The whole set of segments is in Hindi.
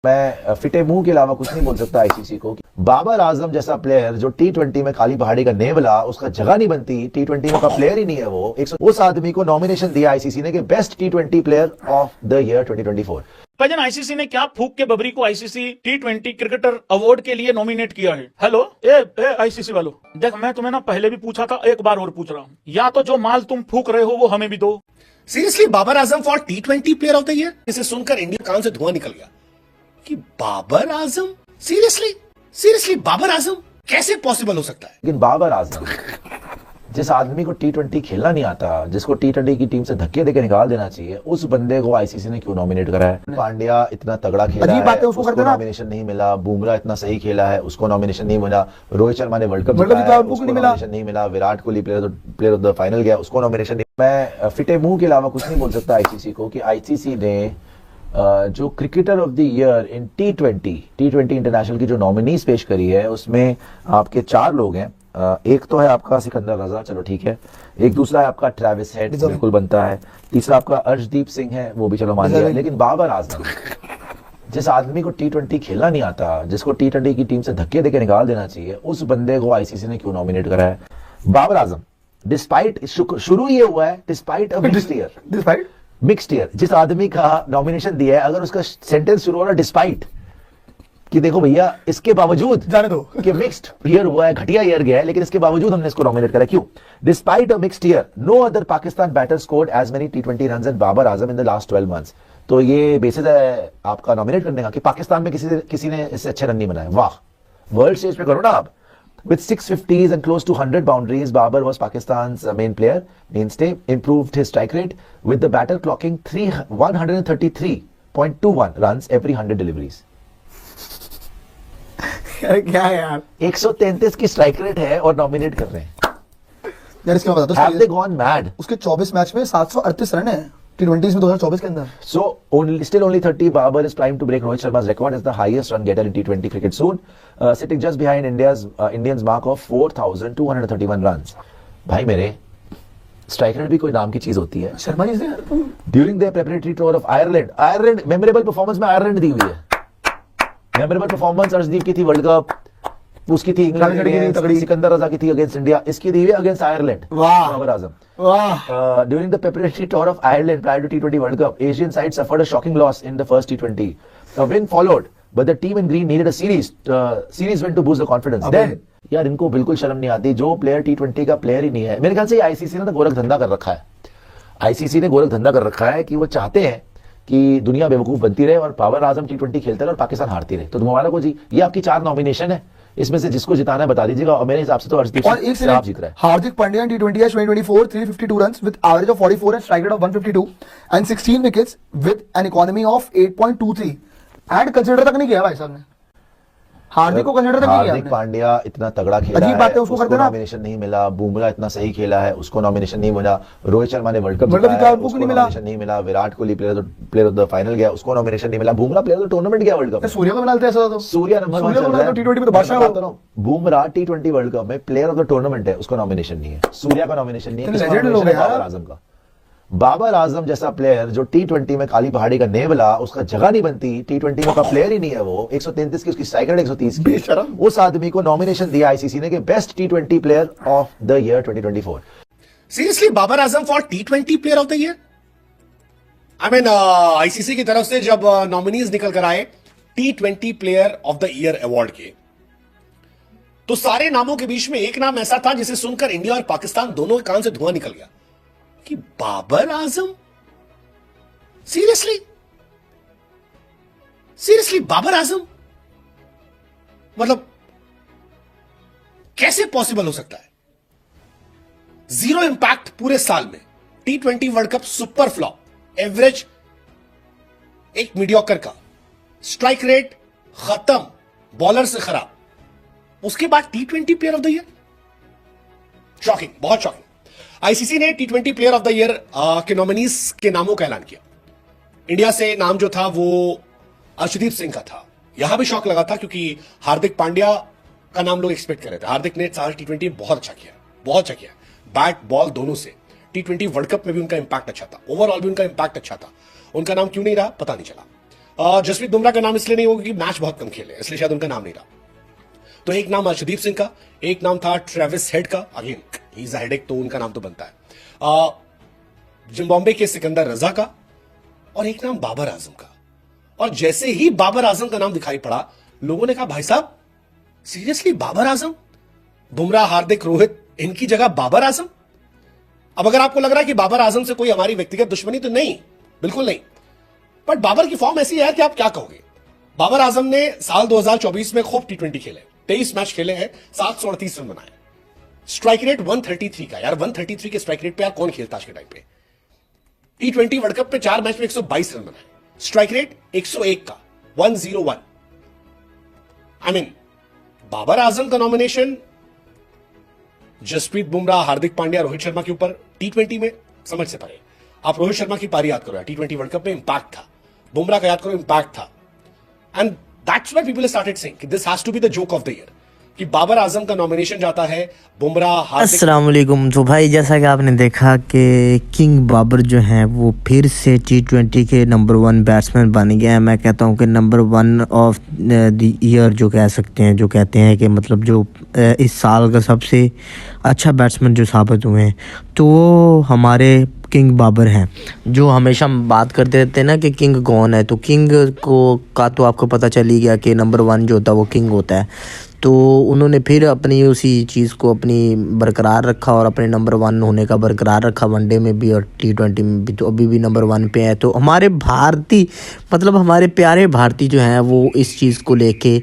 मैं फिटे मुंह के अलावा कुछ नहीं बोल सकता आईसीसी को। बाबर आजम जैसा प्लेयर जो टी20 में काली पहाड़ी का नेवला, उसका जगह नहीं बनती, टी20 में का प्लेयर ही नहीं है वो। उस आदमी को नॉमिनेशन दिया आईसीसी ने कि बेस्ट टी20 प्लेयर ऑफ द ईयर 2024। भाईजान आईसीसी ने क्या फूक के बबरी को आईसीसी टी20 क्रिकेटर अवार्ड के लिए नॉमिनेट किया है। हेलो ए आईसीसी वालों, देख मैं तुम्हें ना पहले भी पूछा था, एक बार और पूछ रहा हूँ, या तो जो माल तुम फूक रहे हो वो हमें भी दो। सीरियसली बाबर आजम फॉर टी20 प्लेयर ऑफ द ईयर। इसे सुनकर इंडिया कान से धुआं निकल गया कि बाबर आजम, सीरियसली बाबर आजम कैसे पॉसिबल हो सकता है। लेकिन बाबर आजम जिस आदमी को टी20 खेलना नहीं आता, जिसको टी20 की टीम से धक्के देके निकाल देना चाहिए, उस बंदे को आईसीसी ने क्यों नॉमिनेट करा है। पांड्या इतना तगड़ा खेला है, उसको नॉमिनेशन नहीं मिला। बुमराह इतना सही खेला है, उसको नॉमिनेशन नहीं मिला। रोहित शर्मा ने वर्ल्ड कप जीता, उसको नॉमिनेशन नहीं मिला। Virat Kohli player of the final गया, उसको नॉमिनेशन नहीं। मैं फिटे मुंह के अलावा कुछ नहीं बोल सकता आईसीसी को कि आईसीसी ने जो cricketer of the year in T20 international की जो नॉमिनीज पेश करी है, उसमें आपके 4 लोग हैं। एक तो है आपका सिकंदर रजा, चलो ठीक है। एक दूसरा है आपका ट्रेविस हेड, बिल्कुल बनता है। तीसरा आपका अर्शदीप सिंह है, वो भी चलो मान लिया। लेकिन बाबर आजम जिस आदमी को टी20 खेलना नहीं आता, जिसको टी20 की टीम से धक्के देके निकाल देना चाहिए, उस बंदे को आईसीसी ने क्यों नॉमिनेट करा है। बाबर आजम डिस्पाइट, शुरू ये हुआ है डिस्पाइट अ मिक्स्ड ईयर। जिस आदमी का नॉमिनेशन दिया है, अगर उसका सेंटेंस शुरू हो रहा डिस्पाइट कि देखो भैया, इसके बावजूद जाने दो कि मिक्स्ड ईयर हुआ है, घटिया ईयर गया है, लेकिन इसके बावजूद हमने इसको नॉमिनेट करा। क्यों? Despite a mixed year, no other Pakistan batter scored as many टी20 runs as Babar Azam in the last 12 months. तो ये बेसिस है आपका नॉमिनेट करने का कि पाकिस्तान में किसी ने इससे अच्छे रन नहीं बनाए। वाह, वर्ल्ड स्टेज पे करो ना आप। With 650s and close to 100 boundaries, Babar was Pakistan's main player, mainstay. Improved his strike rate with the batter clocking 133.21 runs every 100 deliveries. क्या है यार, 133 की स्ट्राइक रेट है और नॉमिनेट कर रहे हैं यार। इसके बाद Have they gone mad? उसके 24 मैच में 738 रन है टी20 में 2024 के अंदर। So still only 30. Babar is primed to break Rohit Sharma's record as the highest run getter in T20 cricket soon, sitting just behind Indians mark of 4,231 runs. भाई मेरे, स्ट्राइक रेट भी कोई नाम की चीज होती है। शर्मा जी से during the preparatory tour of Ireland memorable performance में आयरलैंड दी हुई है। मेमोरेबल परफॉर्मेंस अर्शदीप की थी वर्ल्ड कप, उसकी थी इंग्लैंड, सिकंदर रजा की थी अगेंस्ट इंडिया, इसकी दी हुई against Ireland. Babar Azam during the preparatory tour of Ireland prior to T20 World Cup, Asian side suffered a shocking loss in the first T20. A win followed, but the team in green needed a series win to boost the confidence. Then यार इनको बिल्कुल शर्म नहीं आती, जो प्लेयर टी20 का प्लेयर ही नहीं है। मेरे ख्याल से आईसीसी ने तो गोरख धंधा कर रखा है। आईसीसी ने गोरख धंधा कर रखा है कि वो चाहते हैं कि दुनिया बेवकूफ बनती रहे और बाबर आजम टी20 खेलते रहे और पाकिस्तान हारती रहे। तो मुबारक हो जी, ये आपकी 4 नॉमिनेशन है, इसमें से जिसको जिताना है बता दीजिएगा। और मेरे हिसाब से तो अर्शदीप और एक आप जीत रहे हैं। हार्दिक पांड्या टी20 2024 352 runs with average of 44 and strike rate of 152 and 16 wickets with an economy of 8.23 and consider तक नहीं किया भाई साहब ने। हार्दिक को कंसीडर तक नहीं किया। हार्दिक पांड्या इतना तगड़ा खेला है, उसको नॉमिनेशन नहीं मिला। बुमराह इतना सही खेला है, उसको नॉमिनेशन नहीं मिला। रोहित शर्मा ने वर्ल्ड कप जीता, उसको नॉमिनेशन नहीं मिला। Virat Kohli player of the final गया, उसको नॉमिनेशन नहीं मिला। Bumrah player of the tournament गया वर्ल्ड कप। सूर्य को मिलाते ऐसा तो सूर्य नंबर 1 चल रहा है टी20 में तो बादशाह होता है। बुमराह टी20 वर्ल्ड कप में प्लेयर ऑफ द टूर्नामेंट है, उसको नॉमिनेशन नहीं है। सूर्य का नॉमिनेशन नहीं है। बाबर आजम का, बाबर आजम जैसा प्लेयर जो टी20 में काली पहाड़ी का नेवला, उसका जगह नहीं बनती, टी20 में का प्लेयर ही नहीं है वो। 133 की उसकी स्ट्राइक रेट 130 की। उस आदमी को नॉमिनेशन दिया आईसीसी ने कि बेस्ट टी20 player of the year 2024। Seriously Babar Azam for टी20 player of the year. I mean ICC की तरफ से जब नॉमिनीज निकल कर आए टी20 player of the year award के, तो सारे नामों के बीच में एक नाम ऐसा था जिसे सुनकर इंडिया और पाकिस्तान दोनों के कान से धुआं निकल गया कि बाबर आजम, सीरियसली बाबर आजम, मतलब कैसे पॉसिबल हो सकता है। 0 इंपैक्ट पूरे साल में, टी20 world cup super flop, average एक मीडियोकर का, स्ट्राइक रेट खत्म, बॉलर से खराब, उसके बाद टी20 player of the year. Shocking, बहुत शॉकिंग। आईसीसी ने टी20 प्लेयर ऑफ द ईयर के नॉमिनीज के नामों का ऐलान किया। इंडिया से नाम जो था वो अर्शदीप सिंह का था। यहां भी शौक लगा था क्योंकि हार्दिक पांड्या का नाम लोग एक्सपेक्ट कर रहे थे। हार्दिक ने सारा टी20 बहुत अच्छा किया, बैट बॉल दोनों से। टी20 वर्ल्ड कप में भी उनका इंपैक्ट अच्छा था, ओवरऑल भी उनका इंपैक्ट अच्छा था। उनका नाम क्यों नहीं रहा पता नहीं चला। जसप्रीत बुमराह का नाम इसलिए नहीं होगा कि मैच बहुत कम खेले, इसलिए शायद उनका नाम नहीं रहा। तो एक नाम अर्शदीप सिंह का, एक नाम था ट्रेविस हेड का, again he is a headache, तो उनका नाम तो बनता है। जिम्बाब्वे के सिकंदर रजा का, और एक नाम बाबर आजम का। और जैसे ही बाबर आजम का नाम दिखाई पड़ा, लोगों ने कहा भाई साहब सीरियसली बाबर आजम, बुमराह, हार्दिक, रोहित, इनकी जगह बाबर आजम। अब अगर आपको लग रहा है कि बाबर आजम से कोई हमारी व्यक्तिगत दुश्मनी, तो नहीं, बिल्कुल नहीं। बट बाबर की फॉर्म ऐसी है कि आप क्या कहोगे। बाबर आजम ने साल 2024 में खूब T20 खेले, 23 मैच खेले हैं, 738 रन बनाए, स्ट्राइक रेट 133 का। यार 133 के स्ट्राइक रेट पे यार कौन खेलता आज के टाइम पे। T20 वर्ल्ड कप पे 4 मैच में 122 रन बनाए, स्ट्राइक रेट 101 का, 101। आई मीन बाबर आजम का नॉमिनेशन जसप्रीत बुमराह, हार्दिक पांड्या, रोहित शर्मा के ऊपर T20 में समझ से परे। आप रोहित शर्मा की पारी याद करो यार, T20 वर्ल्ड कप में इंपैक्ट था। बुमराह का याद करो, इंपैक्ट था। And that's why people started saying कि this has to be the joke of the year, कि बाबर आजम का नॉमिनेशन जाता है, बुमराह, हार्दिक। अस्सलाम वालेकुम। तो भाई जैसा कि आपने देखा कि किंग बाबर जो हैं वो फिर से T20 के नंबर 1 बैट्समैन बन गए हैं। मैं कहता हूं कि नंबर 1 ऑफ द ईयर जो कह सकते हैं, जो कहते हैं कि मतलब जो इस साल का सबसे अच्छा बैट्समैन जो साबित हुए हैं, तो वो हमारे किंग बाबर हैं। जो हमेशा हम बात करते रहते हैं ना कि किंग कौन है, तो किंग का तो आपको पता चल ही गया कि नंबर 1 जो होता है वो किंग होता है। तो उन्होंने फिर अपनी उसी चीज़ को अपनी बरकरार रखा और अपने नंबर 1 होने का बरकरार रखा, वनडे में भी और T20 में भी। तो अभी भी नंबर 1 पे है। तो हमारे भारतीय, मतलब हमारे प्यारे भारतीय जो हैं वो इस चीज़ को लेके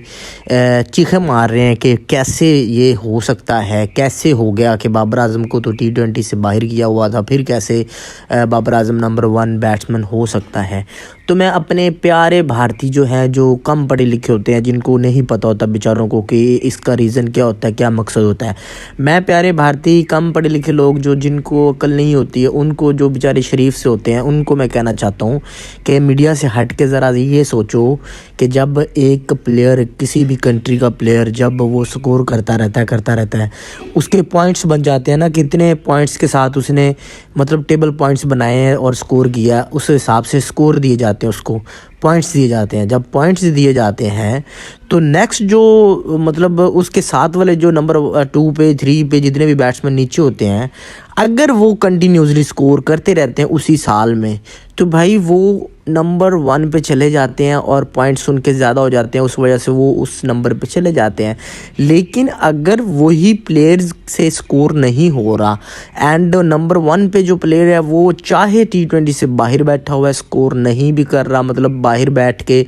चीखें मार रहे हैं कि कैसे ये हो सकता है, कैसे हो गया कि बाबर आजम को तो T20 से बाहर किया हुआ था, फिर कैसे बाबर आजम नंबर 1 बैट्समैन हो सकता है। तो मैं अपने प्यारे भारतीय जो हैं, जो कम पढ़े लिखे होते हैं, जिनको नहीं पता होता बेचारों को कि इसका रीज़न क्या होता है, क्या मकसद होता है, मैं प्यारे भारतीय कम पढ़े लिखे लोग जो जिनको अक्ल नहीं होती है, उनको, जो बेचारे शरीफ से होते हैं, उनको मैं कहना चाहता हूँ कि मीडिया से हट के ज़रा ये सोचो कि जब एक प्लेयर, किसी भी कंट्री का प्लेयर, जब वो स्कोर करता रहता है, उसके पॉइंट्स बन जाते हैं ना, कितने पॉइंट्स के साथ उसने मतलब टेबल पॉइंट्स बनाए हैं और स्कोर किया, उस हिसाब से स्कोर दिए जाते हैं, उसको पॉइंट्स दिए जाते हैं। जब पॉइंट्स दिए जाते हैं तो नेक्स्ट जो मतलब उसके साथ वाले जो नंबर 2 पे 3 पे जितने भी बैट्समैन नीचे होते हैं, अगर वो कंटिन्यूसली स्कोर करते रहते हैं उसी साल में, तो भाई वो नंबर 1 पे चले जाते हैं और पॉइंट्स उनके ज़्यादा हो जाते हैं, उस वजह से वो उस नंबर पे चले जाते हैं। लेकिन अगर वही प्लेयर्स से स्कोर नहीं हो रहा एंड नंबर 1 पे जो प्लेयर है वो चाहे T20 से बाहर बैठा हुआ है, स्कोर नहीं भी कर रहा, मतलब बाहर बैठ के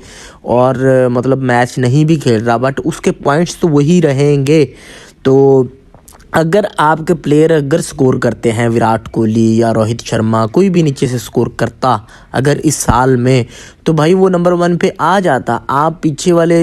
और मतलब मैच नहीं भी खेल रहा, बट उसके पॉइंट्स तो वही रहेंगे। तो अगर आपके प्लेयर अगर स्कोर करते हैं, विराट कोहली या रोहित शर्मा, कोई भी नीचे से स्कोर करता अगर इस साल में, तो भाई वो नंबर 1 पे आ जाता। आप पीछे वाले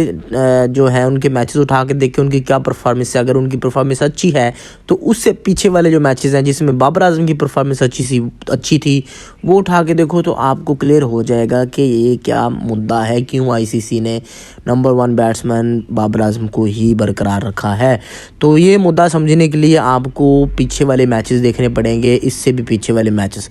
जो है उनके मैचेस उठा के देखें, उनकी क्या परफॉर्मेंस है। अगर उनकी परफॉर्मेंस अच्छी है तो उससे पीछे वाले जो मैचेस हैं जिसमें बाबर आजम की परफॉर्मेंस अच्छी थी, वो उठा के देखो, तो आपको क्लियर हो जाएगा कि ये क्या मुद्दा है, क्यों ICC ने नंबर 1 बैट्समैन बाबर आजम को ही बरकरार रखा है। तो ये मुद्दा समझने के लिए आपको पीछे वाले मैचेस देखने पड़ेंगे, इससे भी पीछे वाले मैचेस।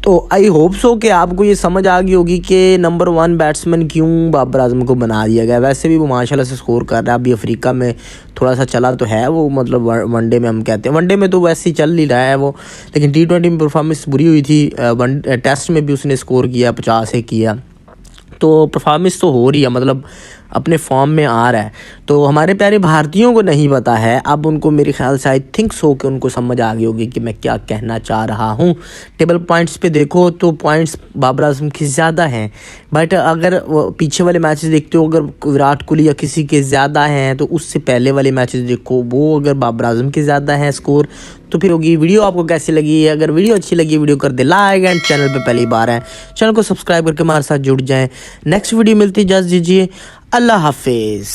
तो आई होप सो कि आपको ये समझ आ गई होगी कि नंबर 1 बैट्समैन क्यों बाबर आजम को बना दिया गया। वैसे भी वो माशाल्लाह से स्कोर कर रहा है, अभी अफ्रीका में थोड़ा सा चला तो है वो, मतलब वनडे में हम कहते हैं, वनडे में तो वैसे ही चल ही रहा है वो, लेकिन T20 में परफॉर्मेंस बुरी हुई थी। टेस्ट में भी उसने स्कोर किया, 50 से किया, तो परफॉर्मेंस तो हो रही है, मतलब अपने फॉर्म में आ रहा है। तो हमारे प्यारे भारतीयों को नहीं पता है, अब उनको मेरे ख्याल से आई थिंक सो कि उनको समझ आ गई होगी कि मैं क्या कहना चाह रहा हूँ। टेबल पॉइंट्स पे देखो तो पॉइंट्स बाबर आजम के ज़्यादा हैं, बट अगर पीछे वाले मैचेस देखते हो, अगर विराट कोहली या किसी के ज़्यादा हैं, तो उससे पहले वाले मैचेस देखो, वो अगर बाबर आजम के ज़्यादा हैं स्कोर, तो फिर होगी। वीडियो आपको कैसी लगी है? अगर वीडियो अच्छी लगी, वीडियो कर दे लाइक, एंड चैनल पे पहली बार है चैनल को सब्सक्राइब करके हमारे साथ जुड़ जाएं। नेक्स्ट वीडियो मिलती है, इजाज़त दीजिए, अल्लाह हाफिज़।